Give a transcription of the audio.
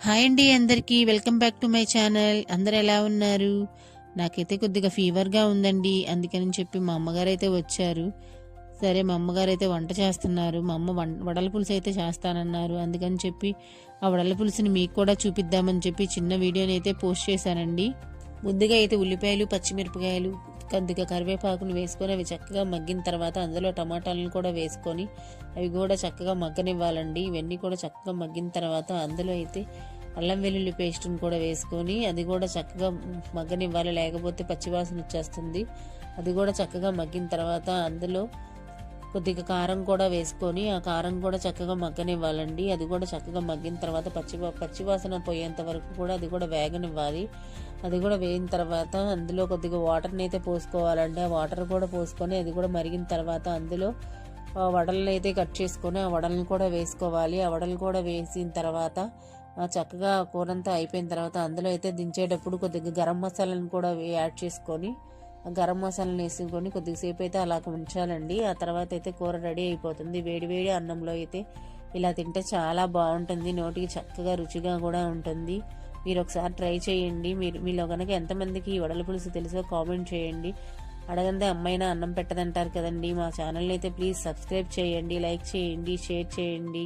Hi అండి అందరికీ welcome back to my channel. అందరు ఎలా ఉన్నారు? నాకైతే కొద్దిగా ఫీవర్గా ఉందండి. అందుకని చెప్పి మా అమ్మగారు అయితే వచ్చారు. సరే మా అమ్మగారు అయితే వంట చేస్తున్నారు. మా అమ్మ వడల పులుసు అయితే చేస్తానన్నారు. అందుకని చెప్పి ఆ వడల పులుసుని మీకు కూడా చూపిద్దామని చెప్పి చిన్న వీడియోని అయితే పోస్ట్ చేశానండి. ముందుగా అయితే ఉల్లిపాయలు, పచ్చిమిరపకాయలు, కొద్దిగా కరివేపాకును వేసుకొని అవి చక్కగా మగ్గిన తర్వాత అందులో టమాటాలను కూడా వేసుకొని అవి కూడా చక్కగా మగ్గనివ్వాలండి. ఇవన్నీ కూడా చక్కగా మగ్గిన తర్వాత అందులో అయితే అల్లం వెల్లుల్లి పేస్ట్ని కూడా వేసుకొని అది కూడా చక్కగా మగ్గనివ్వాలి, లేకపోతే పచ్చివాసన వచ్చేస్తుంది. అది కూడా చక్కగా మగ్గిన తర్వాత అందులో కొద్దిగా కారం కూడా వేసుకొని ఆ కారం కూడా చక్కగా మగ్గనివ్వాలండి. అది కూడా చక్కగా మగ్గిన తర్వాత పచ్చివాసన పోయేంత వరకు కూడా అది కూడా వేగనివ్వాలి. అది కూడా వేగిన తర్వాత అందులో కొద్దిగా వాటర్ని అయితే పోసుకోవాలండి. ఆ వాటర్ కూడా పోసుకొని అది కూడా మరిగిన తర్వాత అందులో వడలను అయితే కట్ చేసుకొని ఆ వడలను కూడా వేసుకోవాలి. ఆ వడలు కూడా వేసిన తర్వాత చక్కగా కూరంతా అయిపోయిన తర్వాత అందులో అయితే దించేటప్పుడు కొద్దిగా గరం మసాలాను కూడా యాడ్ చేసుకొని గరం మసాలాను వేసుకొని కొద్దిసేపు అయితే అలా ఉంచాలండి. ఆ తర్వాత అయితే కూర రెడీ అయిపోతుంది. వేడి వేడి అన్నంలో అయితే ఇలా తింటే చాలా బాగుంటుంది. నోటికి చక్కగా రుచిగా కూడా ఉంటుంది. మీరు ఒకసారి ట్రై చేయండి. మీలో కనుక ఎంతమందికి ఈ వడల పులుసు తెలుసో కామెంట్ చేయండి. అడగందే అమ్మాయినా అన్నం పెట్టదంటారు కదండి. మా ఛానల్ని అయితే ప్లీజ్ సబ్స్క్రైబ్ చేయండి, లైక్ చేయండి, షేర్ చేయండి.